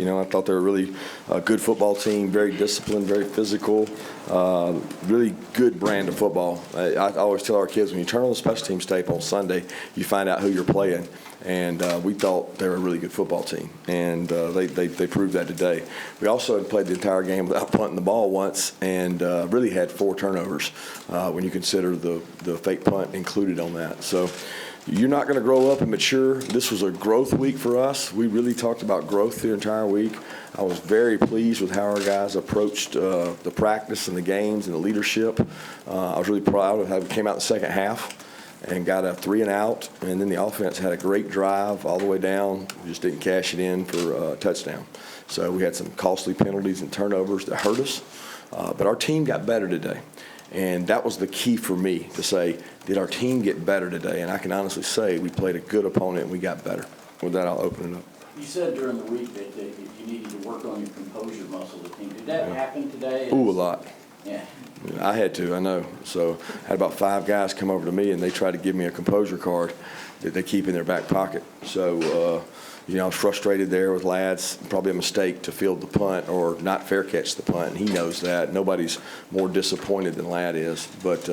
I thought they were really a good football team, very disciplined, very physical, really good brand of football. I always tell our kids, when you turn on the special teams tape on Sunday, you find out who you're playing. And we thought they were a really good football team, and they proved that today. We also had played the entire game without punting the ball once, and really had 4 turnovers when you consider the fake punt included on that. So you're not going to grow up and mature. This was a growth week for us. We really talked about growth the entire week. I was very pleased with how our guys approached the practice and the games and the leadership. I was really proud of how we came out in the second half and got a 3 and out, and then the offense had a great drive all the way down. We just didn't cash it in for a touchdown. So we had some costly penalties and turnovers that hurt us, but our team got better today. And that was the key for me, to say, did our team get better today? And I can honestly say we played a good opponent and we got better. With that, I'll open it up. You said during the week that you needed to work on your composure muscle of the team. Did that happen today? Ooh, a lot. Yeah. I had to, I know. So I had about 5 guys come over to me, and they tried to give me a composure card that they keep in their back pocket. So, I was frustrated there with Ladd's. Probably a mistake to field the punt or not fair catch the punt. He knows that. Nobody's more disappointed than Ladd is. But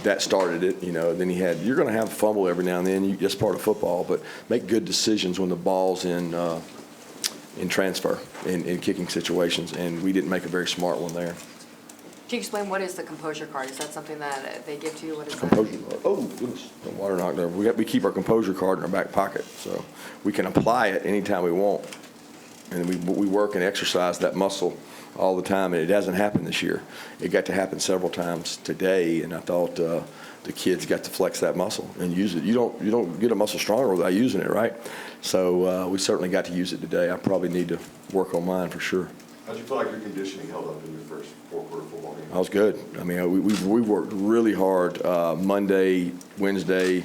that started it, Then you're going to have a fumble every now and then. That's part of football. But make good decisions when the ball's in transfer, in kicking situations. And we didn't make a very smart one there. Can you explain what is the composure card? Is that something that they give to you? What is composure that? card. Oh, goodness. The water knocked over. We keep our composure card in our back pocket, so we can apply it anytime we want. And we work and exercise that muscle all the time, and it hasn't happened this year. It got to happen several times today, and I thought the kids got to flex that muscle and use it. You don't get a muscle stronger without using it, right? So we certainly got to use it today. I probably need to work on mine for sure. How'd you feel like your conditioning held up in your first 4-quarter football game? I was good. I mean, we worked really hard Monday, Wednesday,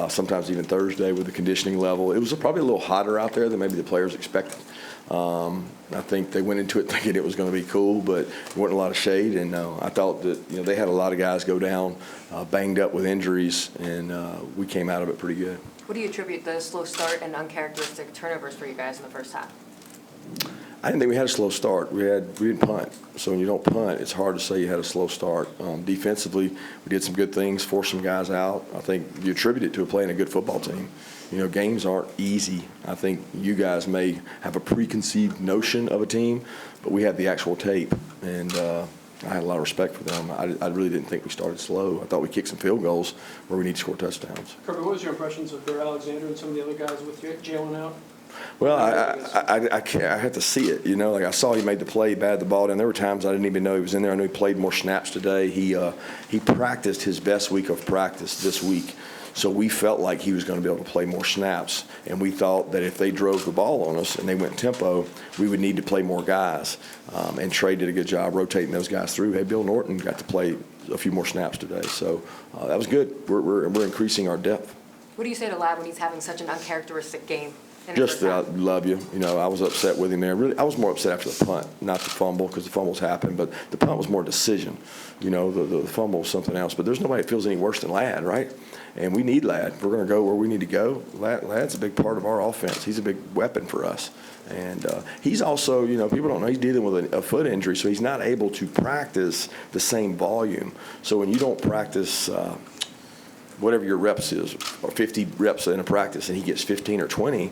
sometimes even Thursday with the conditioning level. It was probably a little hotter out there than maybe the players expected. I think they went into it thinking it was going to be cool, but there wasn't a lot of shade. And I thought that they had a lot of guys go down banged up with injuries, and we came out of it pretty good. What do you attribute the slow start and uncharacteristic turnovers for you guys in the first half? I didn't think we had a slow start. We didn't punt. So when you don't punt, it's hard to say you had a slow start. Defensively, we did some good things, forced some guys out. I think you attribute it to playing a good football team. Games aren't easy. I think you guys may have a preconceived notion of a team, but we had the actual tape, and I had a lot of respect for them. I really didn't think we started slow. I thought we kicked some field goals where we need to score touchdowns. Kirby, what was your impressions of Bear Alexander and some of the other guys with you jailing out? Well, I had to see it, Like I saw he made the play, batted the ball down. There were times I didn't even know he was in there. I knew he played more snaps today. He practiced his best week of practice this week. So we felt like he was going to be able to play more snaps, and we thought that if they drove the ball on us and they went tempo, we would need to play more guys. And Trey did a good job rotating those guys through. Hey, Bill Norton got to play a few more snaps today, so that was good. We're increasing our depth. What do you say to Ladd when he's having such an uncharacteristic game? Just that I love you. I was upset with him there. Really, I was more upset after the punt, not the fumble, because the fumbles happened. But the punt was more decision. The fumble was something else. But there's nobody that feels any worse than Ladd, right? And we need Ladd. We're going to go where we need to go. Ladd's a big part of our offense. He's a big weapon for us. And he's also, people don't know, he's dealing with a foot injury, so he's not able to practice the same volume. So when you don't practice whatever your reps is, or 50 reps in a practice, and he gets 15 or 20,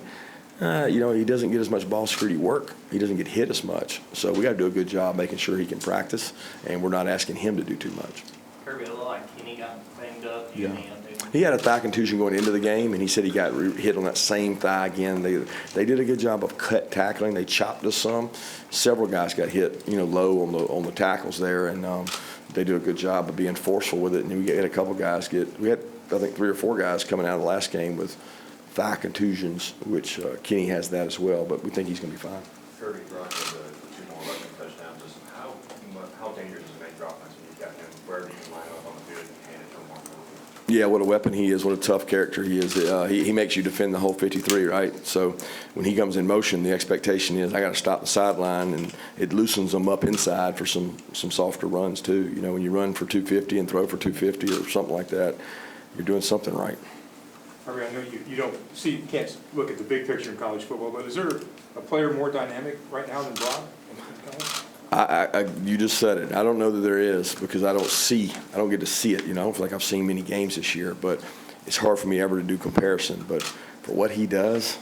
he doesn't get as much ball security work. He doesn't get hit as much. So we got to do a good job making sure he can practice, and we're not asking him to do too much. Kirby, a little like Kenny got banged up. Yeah. He had a thigh contusion going into the game, and he said he got hit on that same thigh again. They did a good job of tackling. They chopped us some. Several guys got hit, low on the tackles there, and they do a good job of being forceful with it. And we had a couple guys we had, I think, 3 or 4 guys coming out of the last game with thigh contusions, which Kenny has that as well, but we think he's going to be fine. Kirby brought the 2 more rushing touchdowns. Just how dangerous is it to make drop backs when you've got him wherever you can line up on the field and hand it to him? Yeah, what a weapon he is, what a tough character he is. He makes you defend the whole 53, right? So when he comes in motion, the expectation is I got to stop the sideline, and it loosens them up inside for some softer runs too. When you run for 250 and throw for 250 or something like that, you're doing something right. Kirby, I know you don't see, you can't look at the big picture in college football, but is there a player more dynamic right now than Brock in college? You just said it. I don't know that there is because I don't get to see it. I don't feel like I've seen many games this year, but it's hard for me ever to do comparison. But for what he does,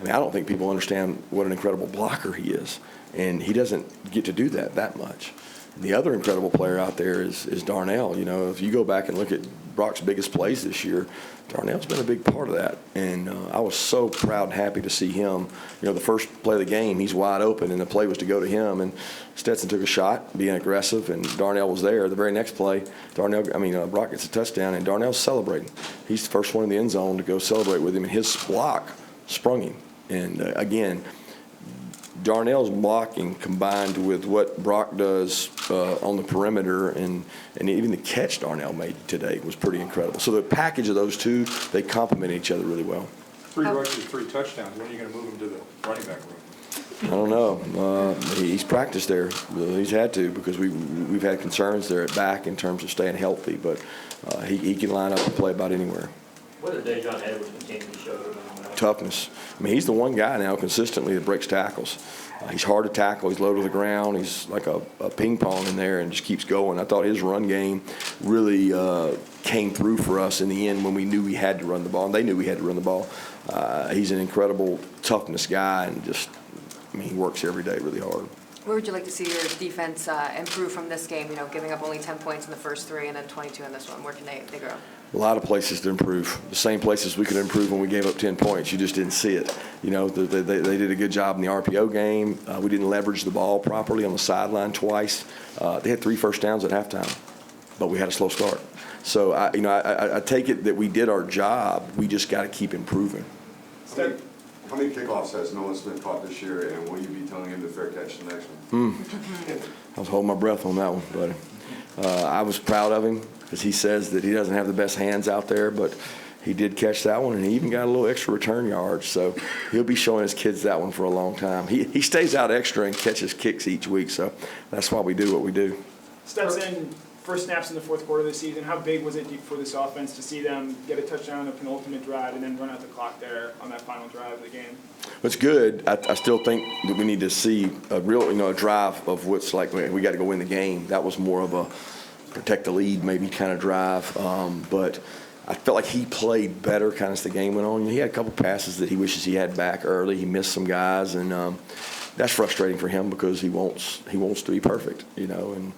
I don't think people understand what an incredible blocker he is. And he doesn't get to do that much. The other incredible player out there is Darnell. If you go back and look at Brock's biggest plays this year, Darnell's been a big part of that. And I was so proud and happy to see him. The first play of the game, he's wide open, and the play was to go to him. And Stetson took a shot, being aggressive, and Darnell was there. The very next play, Brock gets a touchdown, and Darnell's celebrating. He's the first one in the end zone to go celebrate with him, and his block sprung him. And, again, Darnell's blocking combined with what Brock does on the perimeter and even the catch Darnell made today was pretty incredible. So the package of those two, they complement each other really well. 3 rushes, 3 touchdowns. When are you going to move him to the running back room? I don't know. He's practiced there. He's had to because we've had concerns there at back in terms of staying healthy. But he can line up and play about anywhere. What did Dejon Edwards continue to show? Toughness. He's the one guy now consistently that breaks tackles. He's hard to tackle. He's low to the ground. He's like a ping pong in there and just keeps going. I thought his run game really came through for us in the end when we knew we had to run the ball, and they knew we had to run the ball. He's an incredible toughness guy, and he works every day really hard. Where would you like to see your defense improve from this game? Giving up only 10 points in the first 3 and then 22 in this one. Where can they grow? A lot of places to improve. The same places we could improve when we gave up 10 points. You just didn't see it. They did a good job in the RPO game. We didn't leverage the ball properly on the sideline twice. They had 3 first downs at halftime, but we had a slow start. So, I take it that we did our job. We just got to keep improving. How many kickoffs has Noah Smith caught this year, and will you be telling him to fair catch the next one? I was holding my breath on that one, buddy. I was proud of him because he says that he doesn't have the best hands out there, but he did catch that one, and he even got a little extra return yards. So he'll be showing his kids that one for a long time. He stays out extra and catches kicks each week, so that's why we do what we do. Stetson, first snaps in the fourth quarter of the season, how big was it for this offense to see them get a touchdown on the penultimate drive and then run out the clock there on that final drive of the game? It's good. I still think that we need to see a real, a drive of what's like we got to go win the game. That was more of a protect the lead maybe kind of drive. But I felt like he played better kind of as the game went on. He had a couple passes that he wishes he had back early. He missed some guys, and that's frustrating for him because he wants to be perfect, and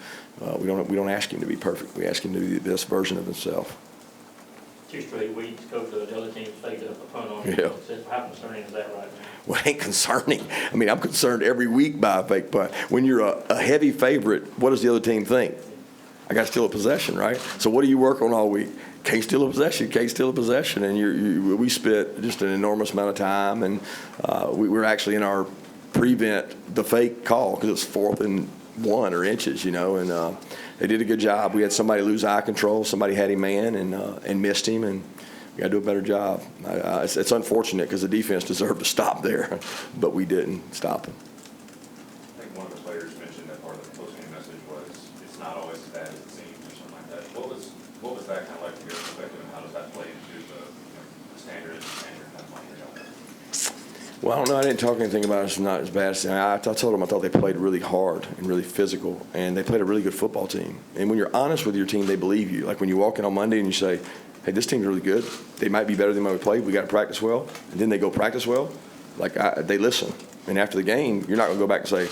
we don't ask him to be perfect. We ask him to be the best version of himself. 2 straight weeks, coach of the other team faked up a punt on him. Yeah. How concerning is that right now? Well, it ain't concerning. I'm concerned every week by a fake punt. When you're a heavy favorite, what does the other team think? I got to steal a possession, right? So what do you work on all week? Can't steal a possession, and we spent just an enormous amount of time, and we were actually in our prevent the fake call because it's 4th and 1 or inches, and they did a good job. We had somebody lose eye control. Somebody had him man and missed him, and we got to do a better job. It's unfortunate because the defense deserved to stop there, but we didn't stop him. I think one of the players mentioned that part of the postgame message was it's not always as bad as it seems or something like that. What was that kind of like from your perspective, and how does that play into the standard kind of playing you're going? Well, I don't know. I didn't talk anything about it's not as bad as I told them I thought they played really hard and really physical, and they played a really good football team. And when you're honest with your team, they believe you. Like when you walk in on Monday and you say, hey, this team's really good. They might be better than we played. We got to practice well. And then they go practice well. They listen. And after the game, you're not going to go back and say,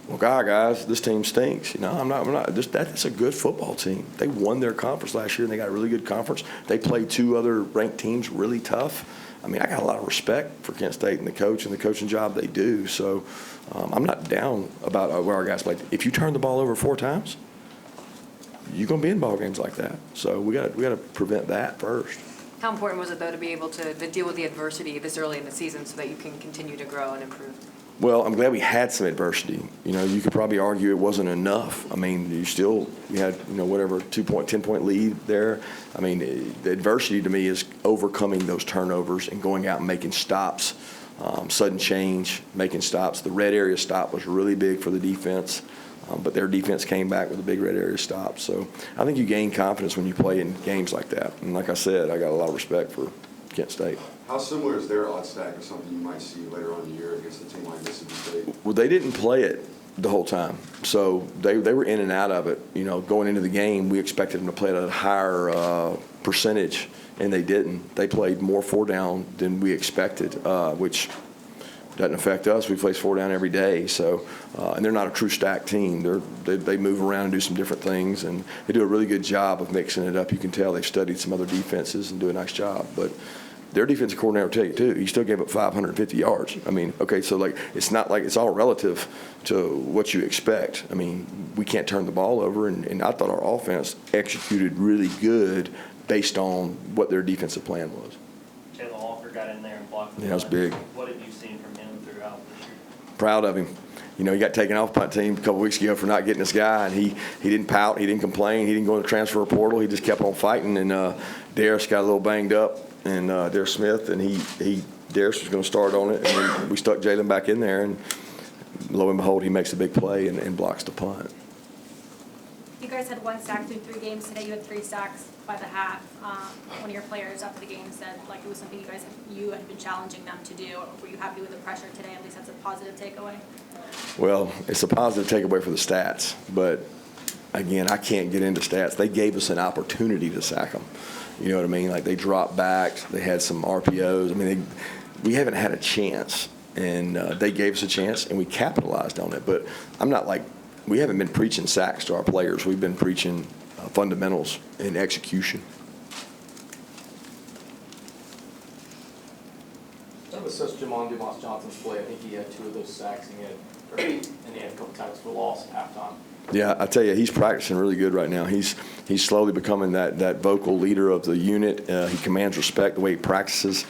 well, guys, this team stinks. I'm not. That's a good football team. They won their conference last year, and they got a really good conference. They played 2 other ranked teams really tough. I got a lot of respect for Kent State and the coach and the coaching job they do. So I'm not down about where our guys played. If you turn the ball over 4 times, you're going to be in ball games like that. So we got to prevent that first. How important was it, though, to be able to deal with the adversity this early in the season so that you can continue to grow and improve? Well, I'm glad we had some adversity. You could probably argue it wasn't enough. You had, whatever, 10-point lead there. The adversity to me is overcoming those turnovers and going out and making stops, sudden change, making stops. The red area stop was really big for the defense, but their defense came back with a big red area stop. So I think you gain confidence when you play in games like that. And like I said, I got a lot of respect for Kent State. How similar is their odd stack of something you might see later on in the year against a team like Mississippi State? Well, they didn't play it the whole time, so they were in and out of it. You know, going into the game, we expected them to play at a higher percentage, and they didn't. They played more 4-down than we expected, which doesn't affect us. We play 4-down every day, so and they're not a true stack team. They move around and do some different things, and they do a really good job of mixing it up. You can tell they've studied some other defenses and do a nice job, but their defensive coordinator will tell you too, he still gave up 550 yards. I mean, okay, so like it's not like it's all relative to what you expect. I mean, we can't turn the ball over, and I thought our offense executed really good based on what their defensive plan was. Jalen Walker got in there and blocked the Yeah, it was punt. big. What have you seen from him throughout this year? Proud of him. You know, he got taken off punt team a couple weeks ago for not getting this guy, and he didn't pout, he didn't complain, he didn't go in the transfer portal, he just kept on fighting, and Darius got a little banged up, and Darius Smith, and Darius was going to start on it, and we stuck Jalen back in there, and lo and behold, he makes a big play and blocks the punt. You guys had 1 sack through 3 games. Today you had 3 sacks by the half. One of your players after the game said like it was something you had been challenging them to do. Were you happy with the pressure today? At least that's a positive takeaway. Well, it's a positive takeaway for the stats, but again, I can't get into stats. They gave us an opportunity to sack them. You know what I mean? Like they dropped back, they had some RPOs. I mean, we haven't had a chance, and they gave us a chance, and we capitalized on it. But I'm not like, we haven't been preaching sacks to our players. We've been preaching fundamentals and execution. That was such Jamon Dumas Johnson's play. I think he had 2 of those sacks, and he had a couple tackles for loss at halftime. Yeah, I tell you, he's practicing really good right now. He's slowly becoming that vocal leader of the unit. He commands respect the way he practices.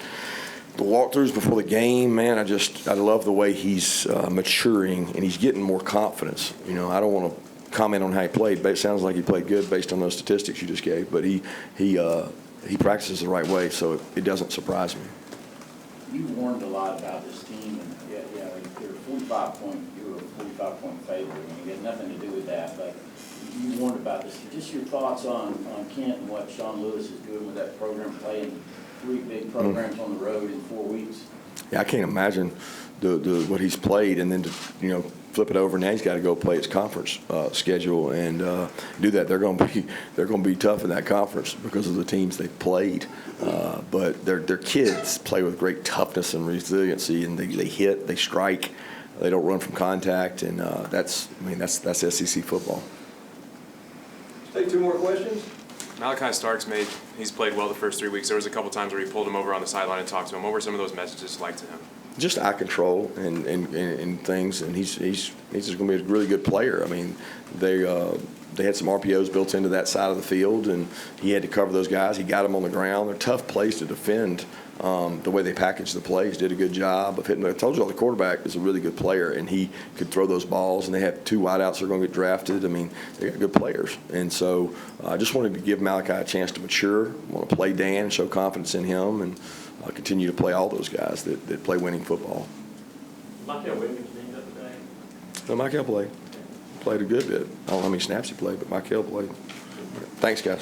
The walkthroughs before the game, man, I love the way he's maturing, and he's getting more confidence. You know, I don't want to comment on how he played, but it sounds like he played good based on those statistics you just gave. But he practices the right way, so it doesn't surprise me. You warned a lot about this team, and they're 45-point. You were a 45-point favorite. I mean, it had nothing to do with that, but you warned about this. Just your thoughts on Kent and what Sean Lewis is doing with that program, playing 3 big programs on the road in 4 weeks. Yeah, I can't imagine what he's played, and then to flip it over. Now he's got to go play his conference schedule and do that. They're going to be tough in that conference because of the teams they've played. But their kids play with great toughness and resiliency, and they hit, they strike, they don't run from contact, and that's SEC football. Take 2 more questions. Malachi Starks he's played well the first 3 weeks. There was a couple times where he pulled him over on the sideline and talked to him. What were some of those messages like to him? Just eye control and things, and he's just going to be a really good player. I mean, they had some RPOs built into that side of the field, and he had to cover those guys. He got them on the ground. They're tough plays to defend. The way they packaged the plays, did a good job of hitting. I told you, the quarterback is a really good player, and he could throw those balls. And they have 2 wideouts that are going to get drafted. I mean, they got good players, and so I just wanted to give Malachi a chance to mature. I want to play Dan, show confidence in him, and continue to play all those guys that play winning football. Michael Williams named up today. No, Michael played a good bit. I don't know how many snaps he played, but Michael played. Thanks, guys.